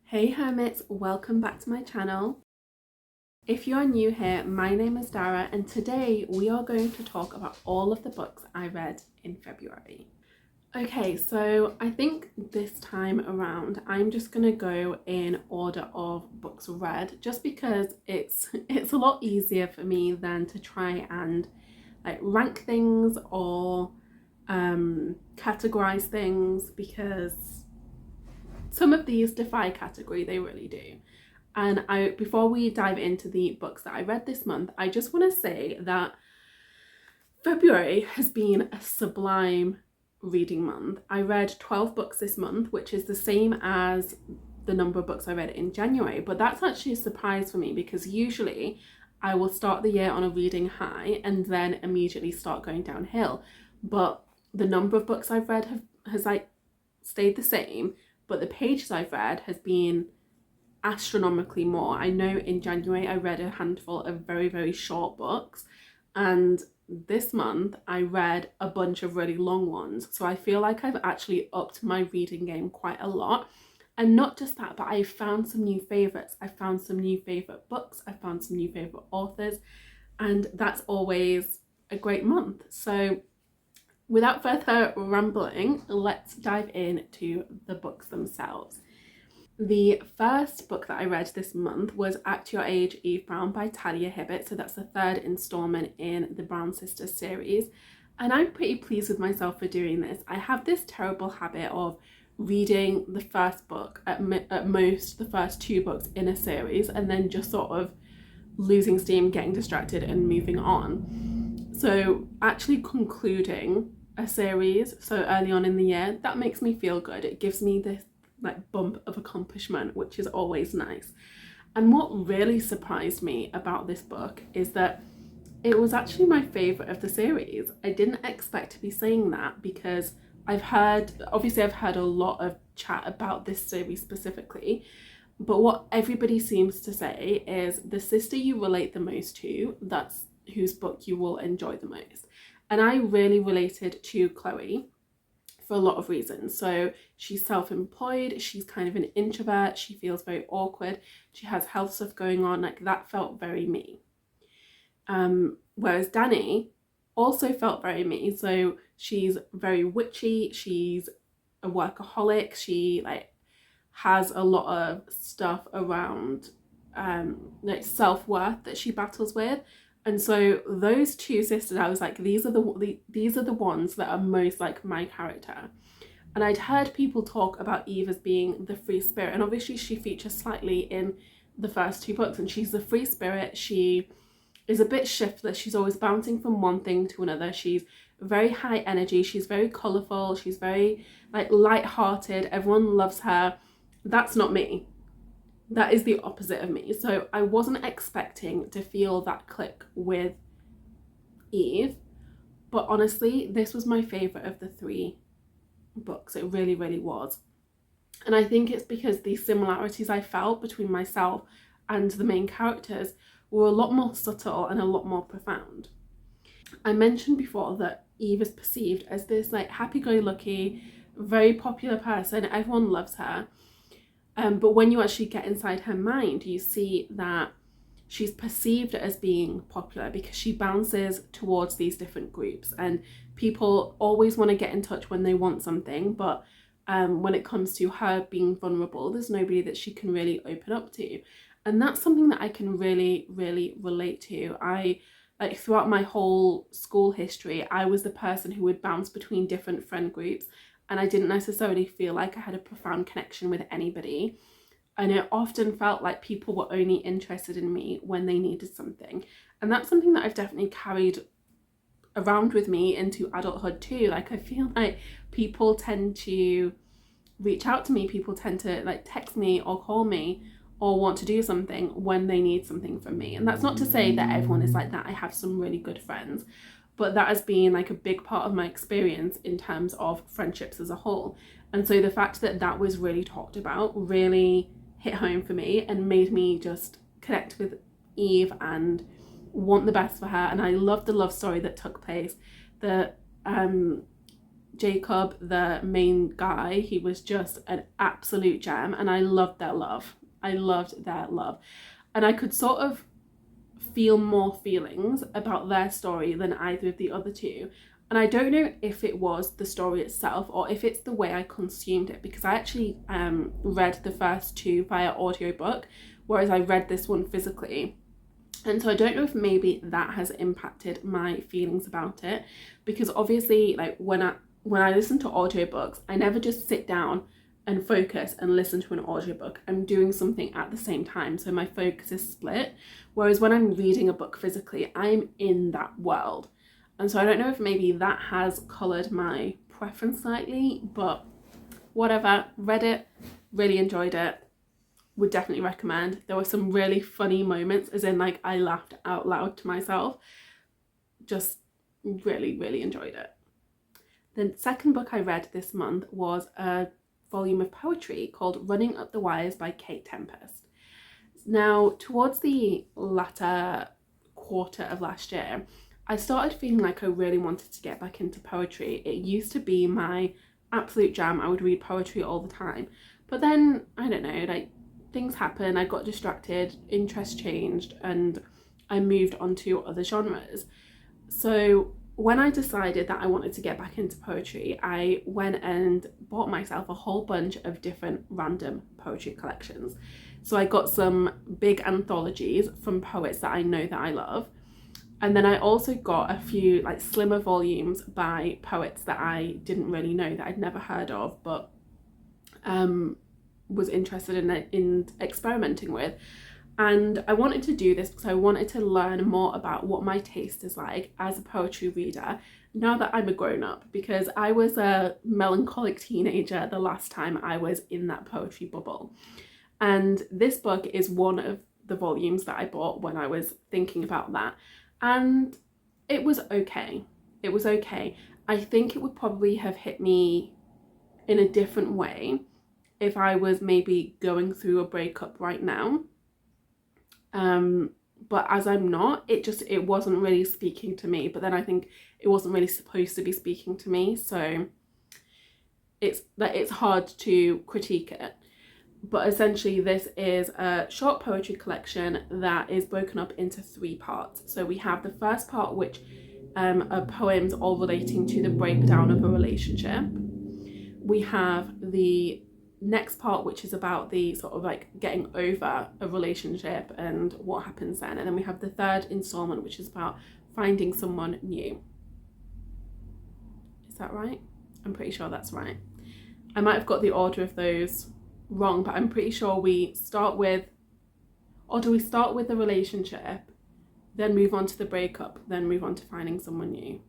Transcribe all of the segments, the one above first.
Hey Hermits, welcome back to my channel. If you're new here, my name is Dara and today we are going to talk about all of the books I read in February. Okay, so I think this time around I'm just gonna go in order of books read just because it's a lot easier for me than to try and rank things or categorize things, because some of these defy category, they really do. And before we dive into the books that I read this month, I just want to say that February has been a sublime reading month. I read 12 books this month, which is the same as the number of books I read in January, but that's actually a surprise for me because usually I will start the year on a reading high and then immediately start going downhill. But the number of books I've read has stayed the same, but the pages I've read has been astronomically more. I know in January I read a handful of very, very short books, and this month I read a bunch of really long ones. So I feel like I've actually upped my reading game quite a lot. And not just that, but I found some new favourites. I found some new favourite books. I found some new favourite authors. And that's always a great month. So without further rambling, let's dive into the books themselves. The first book that I read this month was At Your Age, Eve Brown by Talia Hibbert. So that's the third installment in the Brown Sisters series. And I'm pretty pleased with myself for doing this. I have this terrible habit of reading the first book, at most the first two books in a series, and then just sort of losing steam, getting distracted and moving on. So actually concluding a series so early on in the year, that makes me feel good. It gives me this bump of accomplishment, which is always nice. And what really surprised me about this book is that it was actually my favourite of the series. I didn't expect to be saying that because I've heard a lot of chat about this series specifically, but what everybody seems to say is the sister you relate the most to, that's whose book you will enjoy the most. And I really related to Chloe for a lot of reasons. So she's self-employed, she's kind of an introvert, she feels very awkward, she has health stuff going on, that felt very me. Whereas Dani also felt very me. So she's very witchy, she's a workaholic, she has a lot of stuff around self-worth that she battles with. And so those two sisters, I was like, these are the ones that are most like my character. And I'd heard people talk about Eve as being the free spirit, and obviously she features slightly in the first two books, and she's the free spirit. She is a bit shiftless, she's always bouncing from one thing to another, she's very high energy, she's very colourful, she's very light-hearted, everyone loves her. That's not me. That is the opposite of me. So I wasn't expecting to feel that click with Eve, but honestly, this was my favourite of the three books. It really, really was. And I think it's because the similarities I felt between myself and the main characters were a lot more subtle and a lot more profound. I mentioned before that Eve is perceived as this happy-go-lucky, very popular person. Everyone loves her. But when you actually get inside her mind, you see that she's perceived as being popular because she bounces towards these different groups, and people always want to get in touch when they want something, but when it comes to her being vulnerable, there's nobody that she can really open up to. And that's something that I can really, really relate to. Throughout my whole school history, I was the person who would bounce between different friend groups, and I didn't necessarily feel like I had a profound connection with anybody. And it often felt like people were only interested in me when they needed something. And that's something that I've definitely carried around with me into adulthood too. I feel like people tend to reach out to me, people tend to text me or call me or want to do something when they need something from me. And that's not to say that everyone is like that. I have some really good friends, but that has been a big part of my experience in terms of friendships as a whole. And so the fact that that was really talked about really hit home for me and made me just connect with Eve and want the best for her. And I loved the love story that took place. The Jacob, the main guy, he was just an absolute gem, and I loved their love. I loved their love. And I could sort of feel more feelings about their story than either of the other two. And I don't know if it was the story itself or if it's the way I consumed it, because I actually read the first two via audiobook, whereas I read this one physically. And so I don't know if maybe that has impacted my feelings about it, because obviously, like, when I listen to audiobooks, I never just sit down and focus and listen to an audiobook. I'm doing something at the same time, so my focus is split. Whereas when I'm reading a book physically, I'm in that world. And so I don't know if maybe that has coloured my preference slightly, but whatever. Read it, really enjoyed it. Would definitely recommend. There were some really funny moments, as in, like, I laughed out loud to myself. Just really, really enjoyed it. The second book I read this month was a volume of poetry called Running Up the Wires by Kate Tempest. Now, towards the latter quarter of last year, I started feeling like I really wanted to get back into poetry. It used to be my absolute jam. I would read poetry all the time. But then, I don't know, like, things happened, I got distracted, interest changed, and I moved on to other genres. So when I decided that I wanted to get back into poetry, I went and bought myself a whole bunch of different random poetry collections. So I got some big anthologies from poets that I know that I love. And then I also got a few, like, slimmer volumes by poets that I didn't really know, that I'd never heard of, but was interested in experimenting with. And I wanted to do this because I wanted to learn more about what my taste is like as a poetry reader now that I'm a grown-up, because I was a melancholic teenager the last time I was in that poetry bubble. And this book is one of the volumes that I bought when I was thinking about that. And it was okay. It was okay. I think it would probably have hit me in a different way if I was maybe going through a breakup right now. But as I'm not, it wasn't really speaking to me. But then I think it wasn't really supposed to be speaking to me. So it's hard to critique it. But essentially, this is a short poetry collection that is broken up into 3 parts. So we have the first part, which are poems all relating to the breakdown of a relationship. We have the next part, which is about the sort of like getting over a relationship and what happens then. And then we have the third installment, which is about finding someone new. Is that right? I'm pretty sure that's right. I might have got the order of those wrong, but I'm pretty sure we start with, or do we start with the relationship, then move on to the breakup, then move on to finding someone new?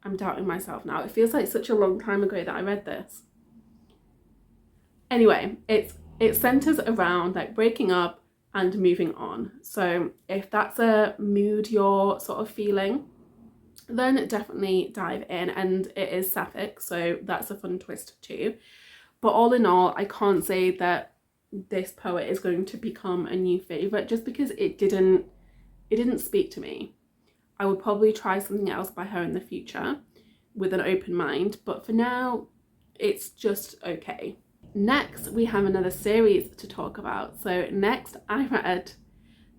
I'm doubting myself now. It feels like such a long time ago that I read this. Anyway, it centers around like breaking up and moving on. So if that's a mood you're sort of feeling, then definitely dive in. And it is sapphic, so that's a fun twist too. But all in all, I can't say that this poet is going to become a new favourite just because it didn't speak to me. I would probably try something else by her in the future with an open mind, but for now, it's just okay. Next, we have another series to talk about. So next, I read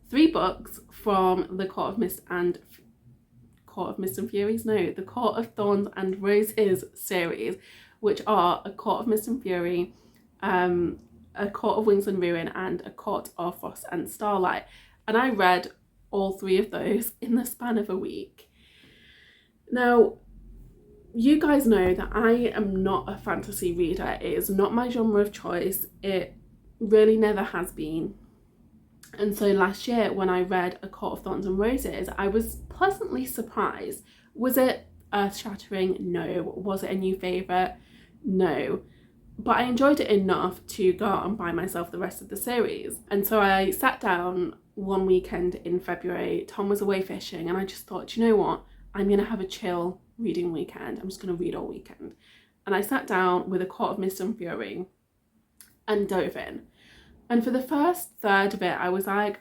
3 books from the Court of Mist and Furies? No, the Court of Thorns and Roses series, which are A Court of Mist and Fury, A Court of Wings and Ruin, and A Court of Frost and Starlight. And I read all 3 of those in the span of a week. Now, you guys know that I am not a fantasy reader. It is not my genre of choice. It really never has been. And so last year when I read A Court of Thorns and Roses, I was pleasantly surprised. Was it earth-shattering? No. Was it a new favourite? No. But I enjoyed it enough to go out and buy myself the rest of the series. And so I sat down one weekend in February. Tom was away fishing and I just thought, you know what? I'm going to have a chill reading weekend. I'm just going to read all weekend. And I sat down with A Court of Mist and Fury and dove in. And for the first third of it, I was like,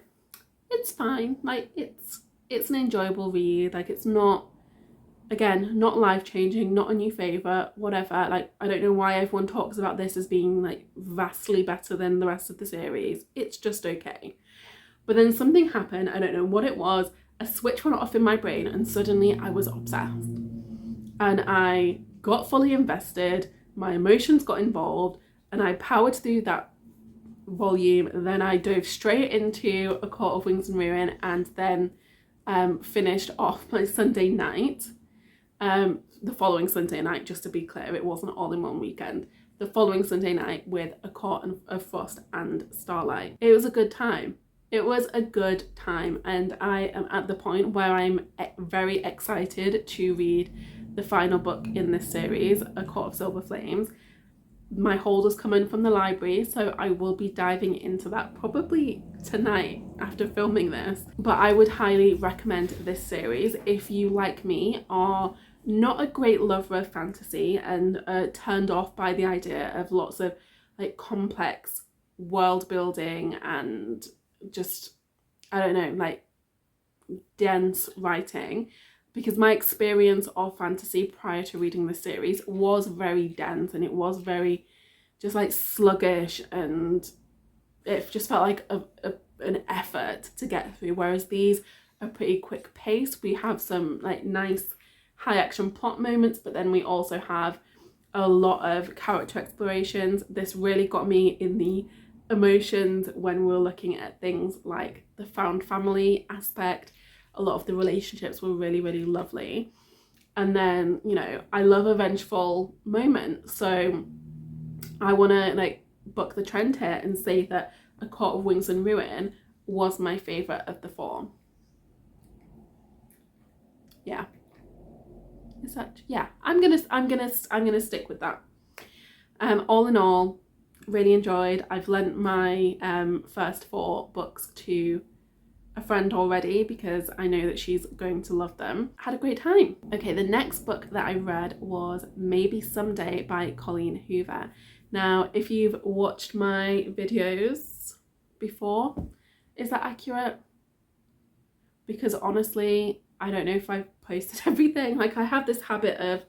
it's fine. Like, it's an enjoyable read. Like, it's not Again, not life-changing, not a new favourite, whatever. Like, I don't know why everyone talks about this as being like vastly better than the rest of the series. It's just okay. But then something happened, I don't know what it was, a switch went off in my brain and suddenly I was obsessed. And I got fully invested, my emotions got involved, and I powered through that volume. Then I dove straight into A Court of Wings and Ruin, and then finished off my Sunday night. The following Sunday night, just to be clear, it wasn't all in one weekend. The following Sunday night with A Court of Frost and Starlight. It was a good time. It was a good time, and I am at the point where I'm very excited to read the final book in this series, A Court of Silver Flames. My holder's come in from the library, so I will be diving into that probably tonight after filming this. But I would highly recommend this series if you, like me, are not a great lover of fantasy and turned off by the idea of lots of like complex world building and just, I don't know, like dense writing. Because my experience of fantasy prior to reading the series was very dense, and it was very just like sluggish, and it just felt like an effort to get through, whereas these are pretty quick paced. We have some like nice high action plot moments, but then we also have a lot of character explorations. This really got me in the emotions when we're looking at things like the found family aspect. A lot of the relationships were really, really lovely. And then, you know, I love a vengeful moment, so I want to like buck the trend here and say that A Court of Wings and Ruin was my favourite of the four. Yeah. Is that, yeah, I'm gonna stick with that. All in all, really enjoyed. I've lent my first four books to a friend already because I know that she's going to love them. Had a great time. Okay, the next book that I read was Maybe Someday by Colleen Hoover. Now, if you've watched my videos before, is that accurate? Because honestly, I don't know if I've posted everything. Like, I have this habit of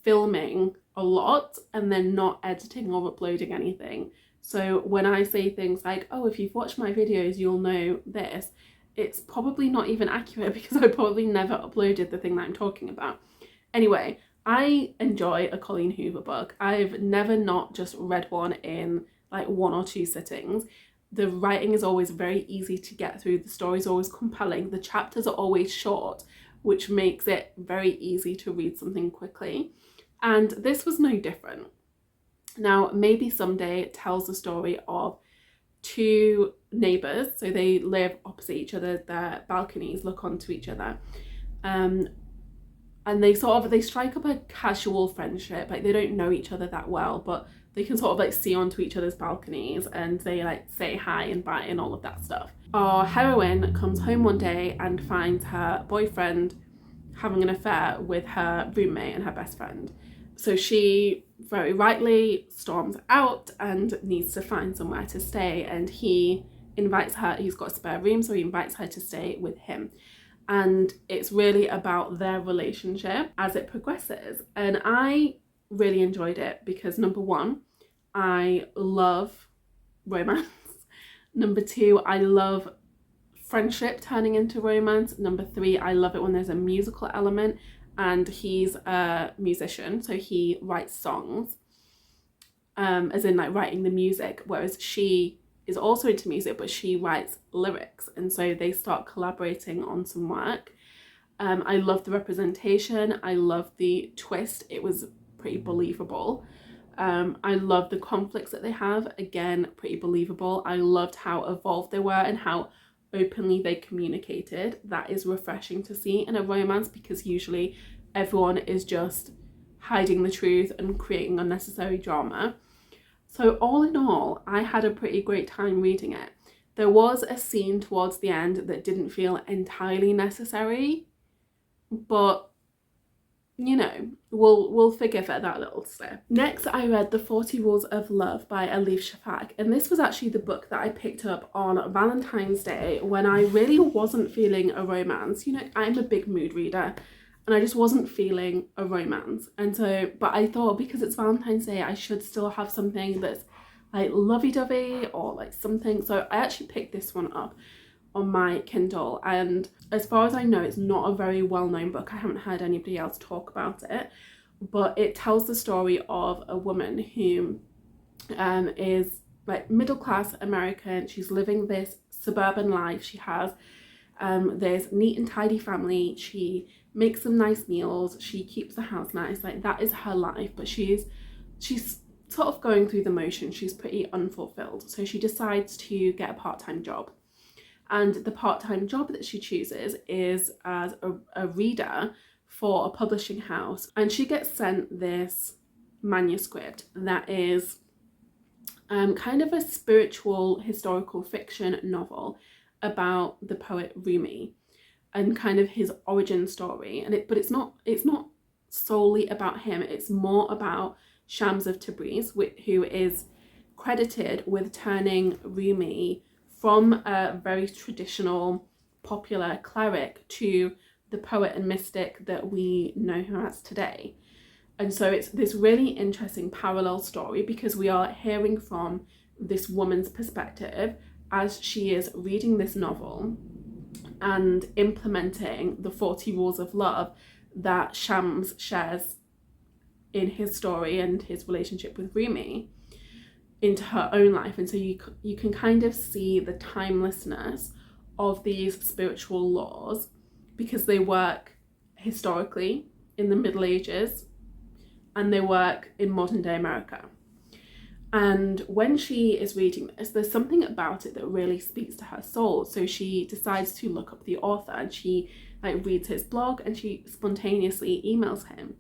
filming a lot and then not editing or uploading anything. So when I say things like, oh, if you've watched my videos, you'll know this, it's probably not even accurate because I probably never uploaded the thing that I'm talking about. Anyway, I enjoy a Colleen Hoover book. I've never not just read one in like 1 or 2 sittings. The writing is always very easy to get through. The story is always compelling. The chapters are always short, which makes it very easy to read something quickly. And this was no different. Now, Maybe Someday tells the story of 2 neighbours, so they live opposite each other, their balconies look onto each other, and they strike up a casual friendship. Like, they don't know each other that well, but they can sort of like see onto each other's balconies, and they like say hi and bye and all of that stuff. Our heroine comes home one day and finds her boyfriend having an affair with her roommate and her best friend. So she very rightly storms out and needs to find somewhere to stay, and he invites her, he's got a spare room, so he invites her to stay with him. And it's really about their relationship as it progresses. And I really enjoyed it because, number one, I love romance. Number 2, I love friendship turning into romance. Number 3, I love it when there's a musical element. And he's a musician, so he writes songs, as in like writing the music, whereas she is also into music, but she writes lyrics, and so they start collaborating on some work. I love the representation. I love the twist. It was pretty believable. I love the conflicts that they have. Again, pretty believable. I loved how evolved they were and how openly they communicated. That is refreshing to see in a romance, because usually everyone is just hiding the truth and creating unnecessary drama. So all in all, I had a pretty great time reading it. There was a scene towards the end that didn't feel entirely necessary, but you know, we'll forgive it that little slip. Next, I read The 40 Rules of Love by Elif Shafak, and this was actually the book that I picked up on Valentine's Day when I really wasn't feeling a romance. You know, I'm a big mood reader. and I just wasn't feeling a romance. And so, but I thought because it's Valentine's Day, I should still have something that's like lovey-dovey or like something. So I actually picked this one up on my Kindle, and as far as I know, it's not a very well-known book. I haven't heard anybody else talk about it, but it tells the story of a woman who is like middle-class American. She's living this suburban life. She has this neat and tidy family. She makes some nice meals. She keeps the house nice. Like, that is her life, but she's sort of going through the motions. She's pretty unfulfilled. So she decides to get a part-time job. And the part-time job that she chooses is as a reader for a publishing house. And she gets sent this manuscript that is kind of a spiritual historical fiction novel about the poet Rumi and kind of his origin story. But it's not solely about him. It's more about Shams of Tabriz, who is credited with turning Rumi from a very traditional, popular cleric to the poet and mystic that we know him as today. And so it's this really interesting parallel story, because we are hearing from this woman's perspective as she is reading this novel and implementing the 40 rules of love that Shams shares in his story and his relationship with Rumi into her own life. And so you can kind of see the timelessness of these spiritual laws, because they work historically in the Middle Ages and they work in modern day America. And when she is reading this, there's something about it that really speaks to her soul. So she decides to look up the author, and she like reads his blog, and she spontaneously emails him.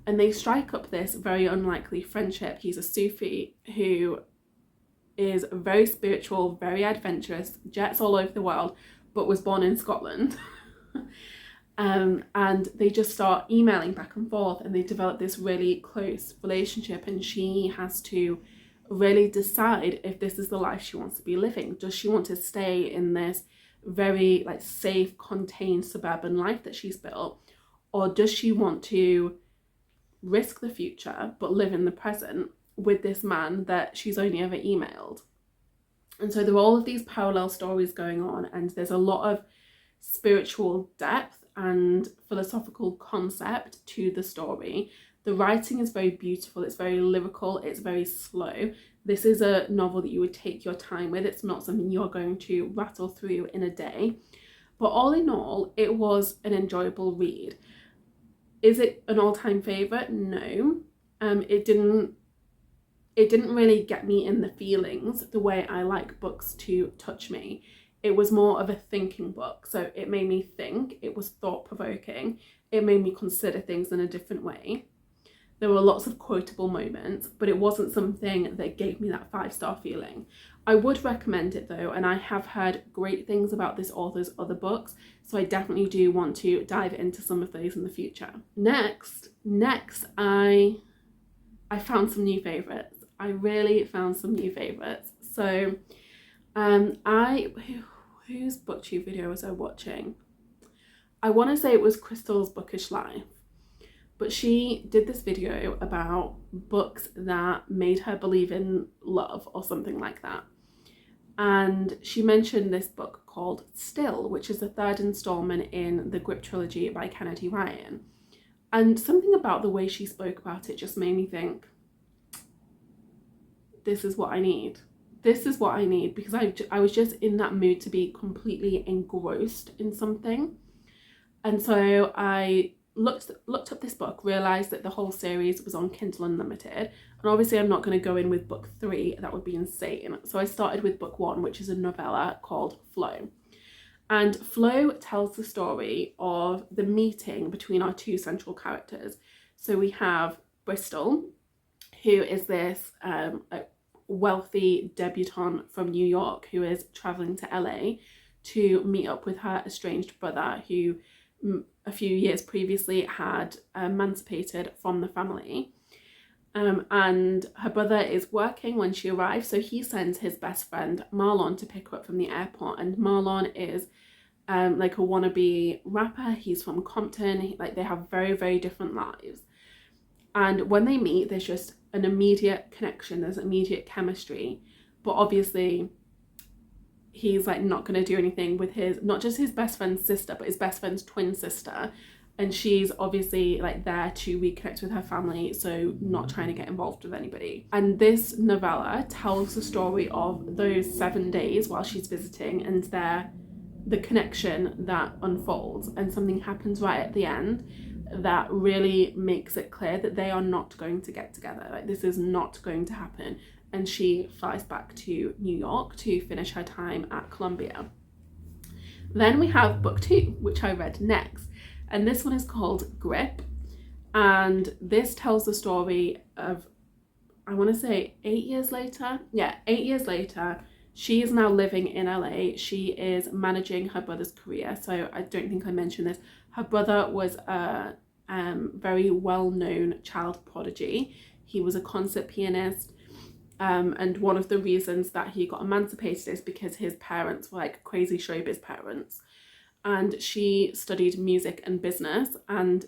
And they strike up this very unlikely friendship. He's a Sufi who is very spiritual, very adventurous, jets all over the world, but was born in Scotland. And they just start emailing back and forth, and they develop this really close relationship. And she has to really decide if this is the life she wants to be living. Does she want to stay in this very like safe, contained suburban life that she's built, or does she want to risk the future but live in the present with this man that she's only ever emailed? And so there are all of these parallel stories going on, and there's a lot of spiritual depth and philosophical concept to the story. The writing is very beautiful, it's very lyrical, it's very slow. This is a novel that you would take your time with. It's not something you're going to rattle through in a day. But all in all, it was an enjoyable read. Is it an all-time favourite? No. It didn't really get me in the feelings the way I like books to touch me. It was more of a thinking book. So it made me think, it was thought-provoking, it made me consider things in a different way. There were lots of quotable moments, but it wasn't something that gave me that 5-star feeling. I would recommend it though, and I have heard great things about this author's other books, so I definitely do want to dive into some of those in the future. Next, I found some new favourites. I really found some new favourites. So whose booktube video was I watching? I want to say it was Crystal's Bookish Life. But she did this video about books that made her believe in love or something like that. And she mentioned this book called Still, which is the 3rd installment in the Grip trilogy by Kennedy Ryan. And something about the way she spoke about it just made me think, this is what I need. This is what I need, because I was just in that mood to be completely engrossed in something. And so I looked up this book, realised that the whole series was on Kindle Unlimited, and obviously I'm not going to go in with book 3, that would be insane. So I started with book 1, which is a novella called Flow. And Flow tells the story of the meeting between our 2 central characters. So we have Bristol, who is this wealthy debutante from New York who is travelling to LA to meet up with her estranged brother, who a few years previously had emancipated from the family. And her brother is working when she arrives, so he sends his best friend Marlon to pick her up from the airport. And Marlon is like a wannabe rapper. He's from Compton. Like they have very, very different lives. And when they meet, there's just an immediate connection. There's immediate chemistry. But obviously, he's like not going to do anything with his, not just his best friend's sister, but his best friend's twin sister. And she's obviously like there to reconnect with her family, so not trying to get involved with anybody. And this novella tells the story of those 7 days while she's visiting, and the connection that unfolds, and something happens right at the end that really makes it clear that they are not going to get together. Like this is not going to happen. And she flies back to New York to finish her time at Columbia. Then we have book 2, which I read next. And this one is called Grip. And this tells the story of, I want to say 8 years later. Yeah, 8 years later. She is now living in LA. She is managing her brother's career. So I don't think I mentioned this. Her brother was a very well-known child prodigy. He was a concert pianist. And one of the reasons that he got emancipated is because his parents were like crazy showbiz parents. And she studied music and business, and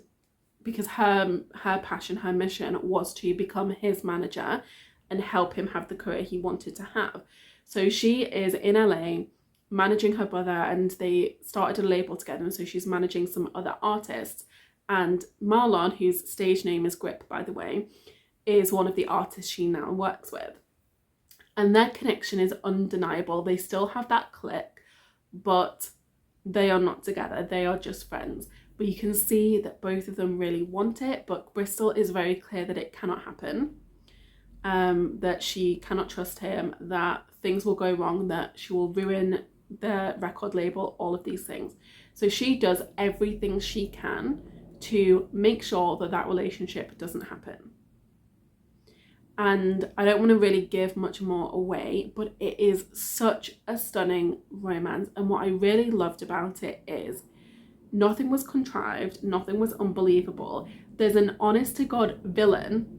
because her passion, her mission was to become his manager and help him have the career he wanted to have. So she is in LA managing her brother, and they started a label together, and so she's managing some other artists. And Marlon, whose stage name is Grip, by the way, is one of the artists she now works with. And their connection is undeniable. They still have that click, but they are not together. They are just friends. But you can see that both of them really want it, but Bristol is very clear that it cannot happen, that she cannot trust him, that things will go wrong, that she will ruin the record label, all of these things. So she does everything she can to make sure that that relationship doesn't happen. And I don't want to really give much more away, but it is such a stunning romance. And what I really loved about it is nothing was contrived, nothing was unbelievable. There's an honest to God villain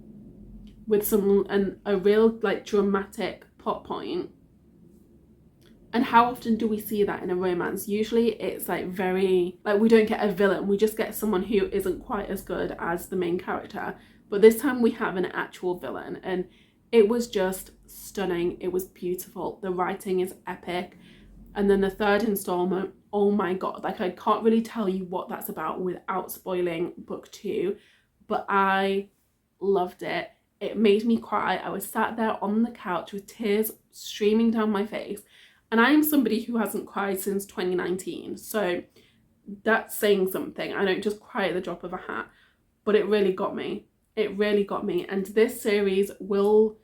with a real like dramatic plot point. And how often do we see that in a romance? Usually it's like very, like we don't get a villain, we just get someone who isn't quite as good as the main character. But this time we have an actual villain, and it was just stunning. It was beautiful. The writing is epic. And then the third installment, oh my God, like I can't really tell you what that's about without spoiling book 2, but I loved it. It made me cry. I was sat there on the couch with tears streaming down my face. And I am somebody who hasn't cried since 2019. So that's saying something. I don't just cry at the drop of a hat, but it really got me. It really got me. And this series will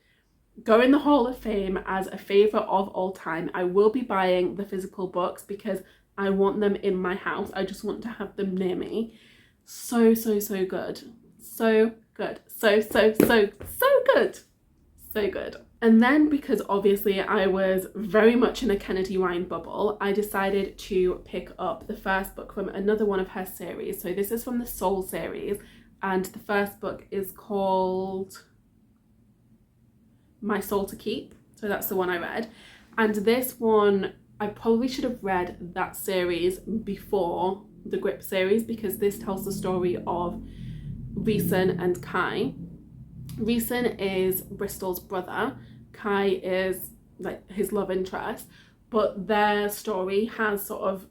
go in the Hall of Fame as a favourite of all time. I will be buying the physical books because I want them in my house. I just want to have them near me. So, so, so good. So good. So good. So good. And then, because obviously I was very much in a Kennedy Ryan bubble, I decided to pick up the first book from another one of her series. So this is from the Soul series. And the first book is called My Soul to Keep. So that's the one I read. And this one, I probably should have read that series before the Grip series, because this tells the story of Reeson and Kai. Reeson is Bristol's brother. Kai is like his love interest. But their story has sort of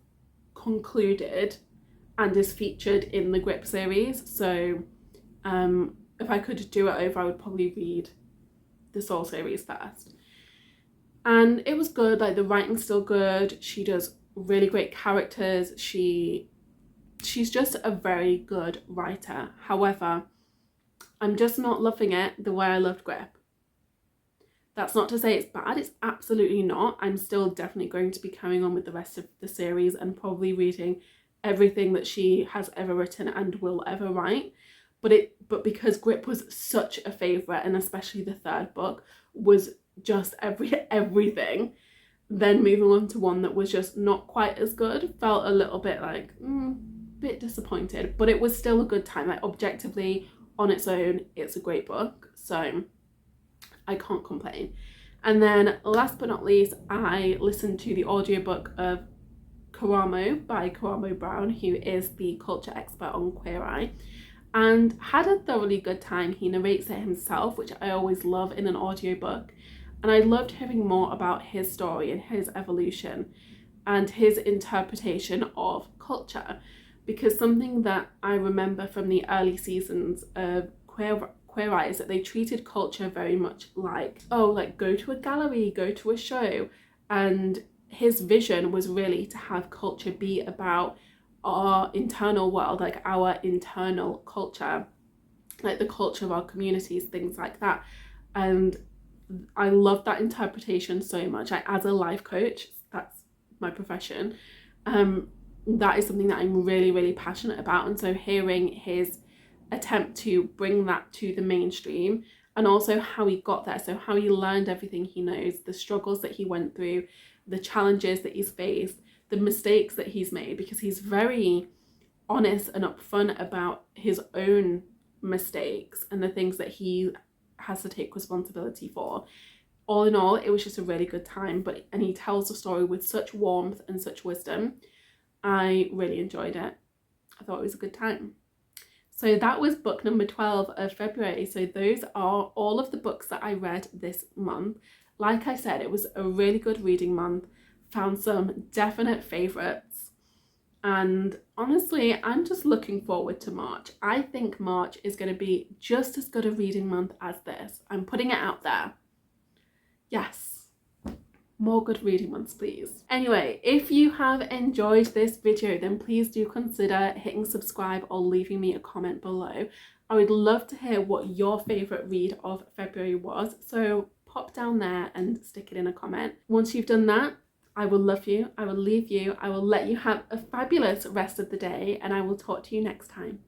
concluded and is featured in the Grip series. So if I could do it over, I would probably read the Soul series first. And it was good, like the writing's still good. She does really great characters. She's just a very good writer. However, I'm just not loving it the way I loved Grip. That's not to say it's bad, it's absolutely not. I'm still definitely going to be carrying on with the rest of the series and probably reading everything that she has ever written and will ever write, but because Grip was such a favourite, and especially the third book was just everything, then moving on to one that was just not quite as good felt a little bit like bit disappointed. But it was still a good time. Like objectively on its own, it's a great book, so I can't complain. And then last but not least, I listened to the audiobook of Karamo by Karamo Brown, who is the culture expert on Queer Eye, and had a thoroughly good time. He narrates it himself, which I always love in an audiobook, and I loved hearing more about his story and his evolution and his interpretation of culture, because something that I remember from the early seasons of Queer Eye is that they treated culture very much like, oh, like go to a gallery, go to a show, and his vision was really to have culture be about our internal world, like our internal culture, like the culture of our communities, things like that. And I love that interpretation so much. As a life coach, that's my profession, that is something that I'm really, really passionate about. And so hearing his attempt to bring that to the mainstream, and also how he got there, so how he learned everything he knows, the struggles that he went through, the challenges that he's faced, the mistakes that he's made, because he's very honest and upfront about his own mistakes and the things that he has to take responsibility for. All in all, it was just a really good time, and he tells the story with such warmth and such wisdom. I really enjoyed it. I thought it was a good time. So that was book number 12 of February. So those are all of the books that I read this month. Like I said, it was a really good reading month. Found some definite favourites. And honestly, I'm just looking forward to March. I think March is going to be just as good a reading month as this. I'm putting it out there. Yes. More good reading months, please. Anyway, if you have enjoyed this video, then please do consider hitting subscribe or leaving me a comment below. I would love to hear what your favourite read of February was, so pop down there and stick it in a comment. Once you've done that, I will love you, I will leave you, I will let you have a fabulous rest of the day, and I will talk to you next time.